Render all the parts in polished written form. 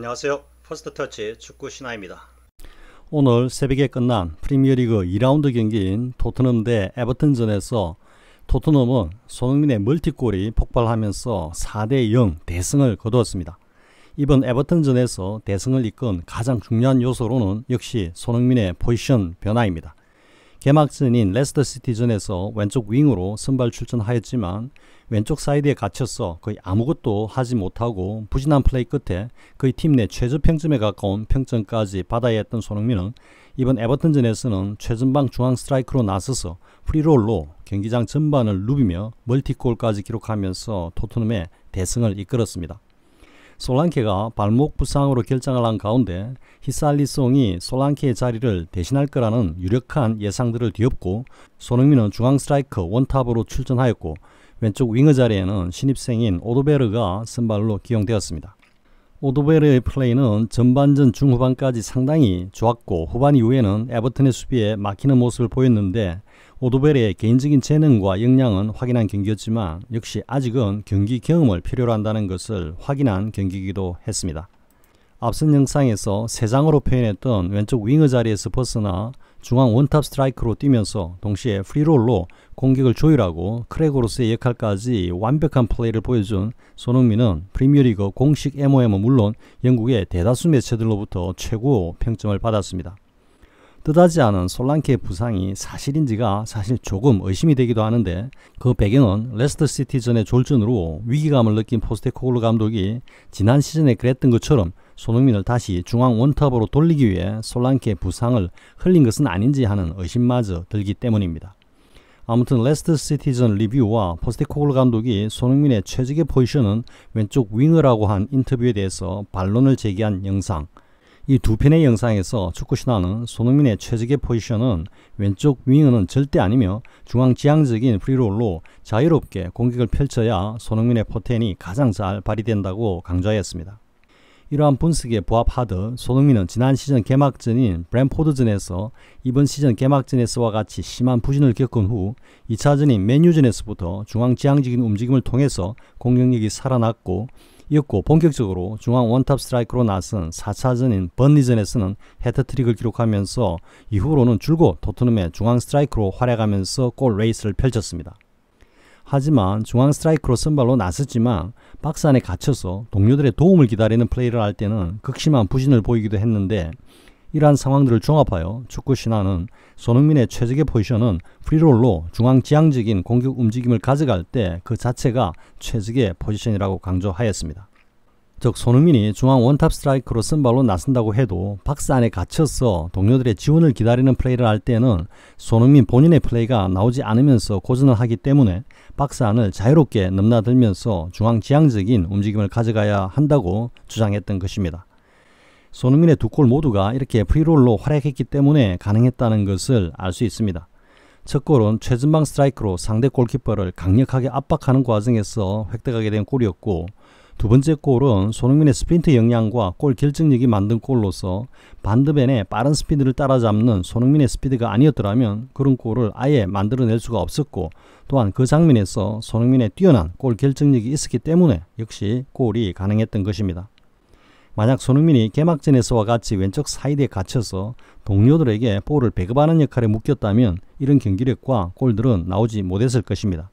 안녕하세요. 퍼스트터치 축구 신하입니다. 오늘 새벽에 끝난 프리미어리그 2라운드 경기인 토트넘 대 에버턴전에서 토트넘은 손흥민의 멀티골이 폭발하면서 4대0 대승을 거두었습니다. 이번 에버턴전에서 대승을 이끈 가장 중요한 요소로는 역시 손흥민의 포지션 변화입니다. 개막전인 레스터시티전에서 왼쪽 윙으로 선발 출전하였지만 왼쪽 사이드에 갇혀서 거의 아무것도 하지 못하고 부진한 플레이 끝에 거의 팀 내 최저 평점에 가까운 평점까지 받아야 했던 손흥민은 이번 에버턴전에서는 최전방 중앙 스트라이크로 나서서 프리롤로 경기장 전반을 누비며 멀티골까지 기록하면서 토트넘의 대승을 이끌었습니다. 솔랑케가 발목 부상으로 결장을 한 가운데 히살리송이 솔랑케의 자리를 대신할 거라는 유력한 예상들을 뒤엎고 손흥민은 중앙 스트라이커 원탑으로 출전하였고 왼쪽 윙어 자리에는 신입생인 오도베르가 선발로 기용되었습니다. 오도베르의 플레이는 전반전 중후반까지 상당히 좋았고 후반 이후에는 에버턴의 수비에 막히는 모습을 보였는데 오도베르의 개인적인 재능과 역량은 확인한 경기였지만 역시 아직은 경기 경험을 필요로 한다는 것을 확인한 경기이기도 했습니다. 앞선 영상에서 세 장으로 표현했던 왼쪽 윙어 자리에서 벗어나 중앙 원탑 스트라이크로 뛰면서 동시에 프리롤로 공격을 조율하고 크레고로스의 역할까지 완벽한 플레이를 보여준 손흥민은 프리미어리그 공식 MOM은 물론 영국의 대다수 매체들로부터 최고 평점을 받았습니다. 뜻하지 않은 솔랑케의 부상이 사실인지가 사실 조금 의심이 되기도 하는데 그 배경은 레스터시티전의 졸전으로 위기감을 느낀 포스테코글루 감독이 지난 시즌에 그랬던 것처럼 손흥민을 다시 중앙 원탑으로 돌리기 위해 솔랑케의 부상을 흘린 것은 아닌지 하는 의심마저 들기 때문입니다. 아무튼 레스터시티전 리뷰와 포스테코글루 감독이 손흥민의 최적의 포지션은 왼쪽 윙어라고 한 인터뷰에 대해서 반론을 제기한 영상, 이 두 편의 영상에서 축구신화는 손흥민의 최적의 포지션은 왼쪽 윙어는 절대 아니며 중앙지향적인 프리롤로 자유롭게 공격을 펼쳐야 손흥민의 포텐이 가장 잘 발휘된다고 강조하였습니다. 이러한 분석에 부합하듯 손흥민은 지난 시즌 개막전인 브랜포드전에서 이번 시즌 개막전에서와 같이 심한 부진을 겪은 후 2차전인 맨유전에서부터 중앙지향적인 움직임을 통해서 공격력이 살아났고 이었고 본격적으로 중앙 원탑 스트라이크로 나선 4차전인 번리전에서는 해트트릭을 기록하면서 이후로는 줄곧 토트넘의 중앙 스트라이크로 활약하면서 골 레이스를 펼쳤습니다. 하지만 중앙 스트라이크로 선발로 나섰지만 박스 안에 갇혀서 동료들의 도움을 기다리는 플레이를 할 때는 극심한 부진을 보이기도 했는데 이러한 상황들을 종합하여 축구신화는 손흥민의 최적의 포지션은 프리롤로 중앙지향적인 공격 움직임을 가져갈 때 그 자체가 최적의 포지션이라고 강조하였습니다. 즉 손흥민이 중앙 원탑 스트라이크로 선발로 나선다고 해도 박스 안에 갇혀서 동료들의 지원을 기다리는 플레이를 할 때는 손흥민 본인의 플레이가 나오지 않으면서 고전을 하기 때문에 박스 안을 자유롭게 넘나들면서 중앙지향적인 움직임을 가져가야 한다고 주장했던 것입니다. 손흥민의 두 골 모두가 이렇게 프리롤로 활약했기 때문에 가능했다는 것을 알 수 있습니다. 첫 골은 최전방 스트라이크로 상대 골키퍼를 강력하게 압박하는 과정에서 획득하게 된 골이었고 두 번째 골은 손흥민의 스프린트 역량과 골 결정력이 만든 골로서 반드벤의 빠른 스피드를 따라잡는 손흥민의 스피드가 아니었더라면 그런 골을 아예 만들어낼 수가 없었고 또한 그 장면에서 손흥민의 뛰어난 골 결정력이 있었기 때문에 역시 골이 가능했던 것입니다. 만약 손흥민이 개막전에서와 같이 왼쪽 사이드에 갇혀서 동료들에게 볼을 배급하는 역할에 묶였다면 이런 경기력과 골들은 나오지 못했을 것입니다.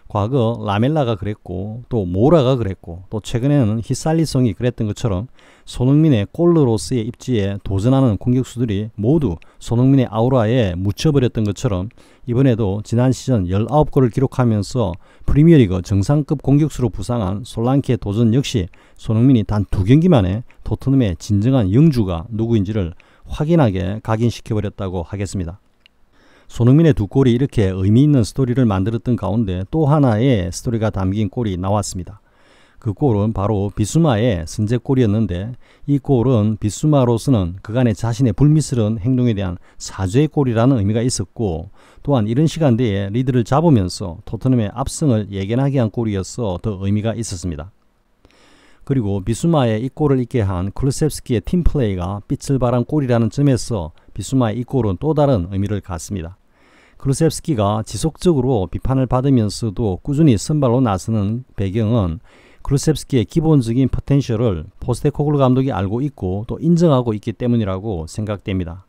과거 라멜라가 그랬고 또 모라가 그랬고 또 최근에는 히살리송이 그랬던 것처럼 손흥민의 골로서의 입지에 도전하는 공격수들이 모두 손흥민의 아우라에 묻혀버렸던 것처럼 이번에도 지난 시즌 19골을 기록하면서 프리미어리그 정상급 공격수로 부상한 솔랑케의 도전 역시 손흥민이 단 2경기 만에 토트넘의 진정한 영주가 누구인지를 확인하게 각인시켜버렸다고 하겠습니다. 손흥민의 두 골이 이렇게 의미 있는 스토리를 만들었던 가운데 또 하나의 스토리가 담긴 골이 나왔습니다. 그 골은 바로 비수마의 선제골이었는데 이 골은 비수마로서는 그간의 자신의 불미스러운 행동에 대한 사죄의 골이라는 의미가 있었고 또한 이른 시간대에 리드를 잡으면서 토트넘의 압승을 예견하게 한 골이어서 더 의미가 있었습니다. 그리고 비수마의 이 골을 있게 한 쿨루셉스키의 팀플레이가 빛을 발한 골이라는 점에서 비수마의 이 골은 또 다른 의미를 갖습니다. 쿨루셉스키가 지속적으로 비판을 받으면서도 꾸준히 선발로 나서는 배경은 클루셉스키의 기본적인 포텐셜을 포스테코글루 감독이 알고 있고 또 인정하고 있기 때문이라고 생각됩니다.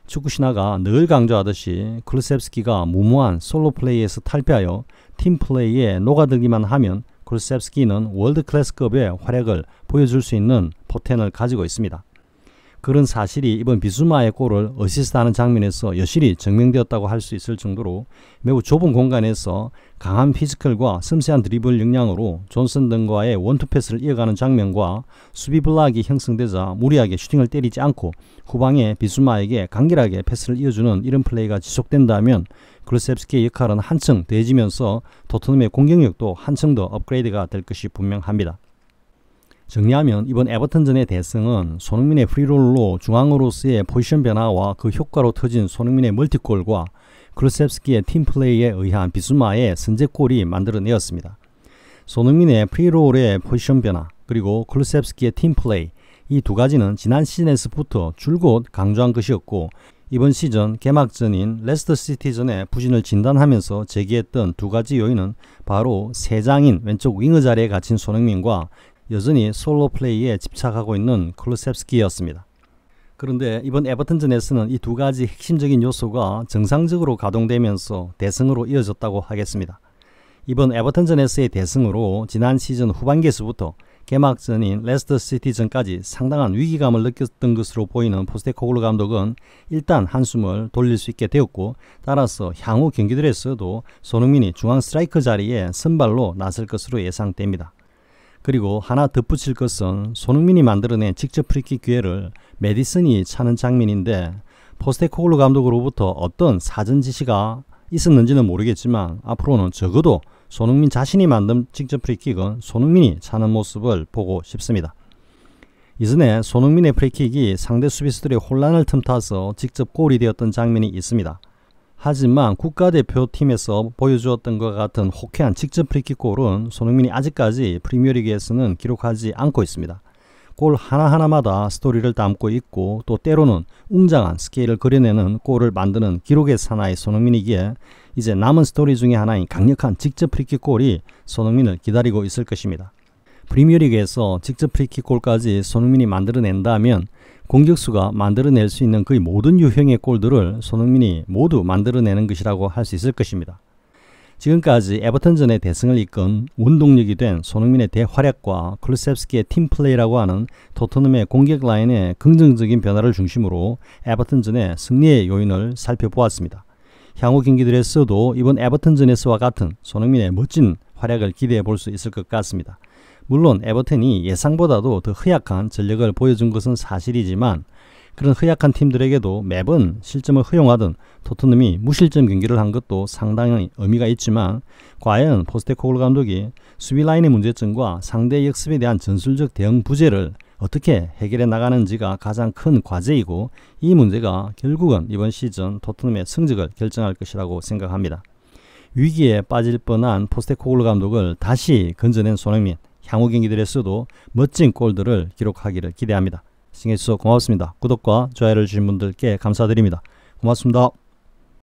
축구 신화가 늘 강조하듯이 클루셉스키가 무모한 솔로 플레이에서 탈피하여 팀 플레이에 녹아들기만 하면 클루셉스키는 월드 클래스급의 활약을 보여줄 수 있는 포텐을 가지고 있습니다. 그런 사실이 이번 비수마의 골을 어시스트하는 장면에서 여실히 증명되었다고 할 수 있을 정도로 매우 좁은 공간에서 강한 피지컬과 섬세한 드리블 역량으로 존슨 등과의 원투 패스를 이어가는 장면과 수비 블락이 형성되자 무리하게 슈팅을 때리지 않고 후방의 비수마에게 간결하게 패스를 이어주는 이런 플레이가 지속된다면 클루셉스키의 역할은 한층 더해지면서 토트넘의 공격력도 한층 더 업그레이드가 될 것이 분명합니다. 정리하면 이번 에버턴전의 대승은 손흥민의 프리롤로 중앙으로서의 포지션 변화와 그 효과로 터진 손흥민의 멀티골과 클루셉스키의 팀플레이에 의한 비수마의 선제골이 만들어내었습니다. 손흥민의 프리롤의 포지션 변화 그리고 클루셉스키의 팀플레이 이 두 가지는 지난 시즌에서부터 줄곧 강조한 것이었고 이번 시즌 개막전인 레스터 시티전의 부진을 진단하면서 제기했던 두 가지 요인은 바로 세장인 왼쪽 윙어 자리에 갇힌 손흥민과 여전히 솔로 플레이에 집착하고 있는 클루셉스키였습니다. 그런데 이번 에버턴전에서는 이 두 가지 핵심적인 요소가 정상적으로 가동되면서 대승으로 이어졌다고 하겠습니다. 이번 에버턴전에서의 대승으로 지난 시즌 후반기에서부터 개막전인 레스터 시티전까지 상당한 위기감을 느꼈던 것으로 보이는 포스테코글루 감독은 일단 한숨을 돌릴 수 있게 되었고 따라서 향후 경기들에서도 손흥민이 중앙 스트라이커 자리에 선발로 나설 것으로 예상됩니다. 그리고 하나 덧붙일 것은 손흥민이 만들어낸 직접 프리킥 기회를 메디슨이 차는 장면인데 포스테코글루 감독으로부터 어떤 사전 지시가 있었는지는 모르겠지만 앞으로는 적어도 손흥민 자신이 만든 직접 프리킥은 손흥민이 차는 모습을 보고 싶습니다. 이전에 손흥민의 프리킥이 상대 수비수들의 혼란을 틈타서 직접 골이 되었던 장면이 있습니다. 하지만 국가대표팀에서 보여주었던 것 같은 호쾌한 직접 프리킥 골은 손흥민이 아직까지 프리미어리그에서는 기록하지 않고 있습니다. 골 하나하나마다 스토리를 담고 있고 또 때로는 웅장한 스케일을 그려내는 골을 만드는 기록의 사나이 손흥민이기에 이제 남은 스토리 중에 하나인 강력한 직접 프리킥 골이 손흥민을 기다리고 있을 것입니다. 프리미어리그에서 직접 프리킥 골까지 손흥민이 만들어낸다면 공격수가 만들어낼 수 있는 거의 모든 유형의 골들을 손흥민이 모두 만들어내는 것이라고 할 수 있을 것입니다. 지금까지 에버턴전의 대승을 이끈 원동력이 된 손흥민의 대활약과 클루셉스키의 팀플레이라고 하는 토트넘의 공격 라인의 긍정적인 변화를 중심으로 에버턴전의 승리의 요인을 살펴보았습니다. 향후 경기들에서도 이번 에버턴전에서와 같은 손흥민의 멋진 활약을 기대해 볼 수 있을 것 같습니다. 물론 에버턴이 예상보다도 더 허약한 전력을 보여준 것은 사실이지만 그런 허약한 팀들에게도 매번 실점을 허용하던 토트넘이 무실점 경기를 한 것도 상당히 의미가 있지만 과연 포스테코글루 감독이 수비 라인의 문제점과 상대 역습에 대한 전술적 대응 부재를 어떻게 해결해 나가는지가 가장 큰 과제이고 이 문제가 결국은 이번 시즌 토트넘의 성적을 결정할 것이라고 생각합니다. 위기에 빠질 뻔한 포스테코글루 감독을 다시 건져낸 손흥민 향후 경기들에서도 멋진 골들을 기록하기를 기대합니다. 시청해주셔서 고맙습니다. 구독과 좋아요를 주신 분들께 감사드립니다. 고맙습니다.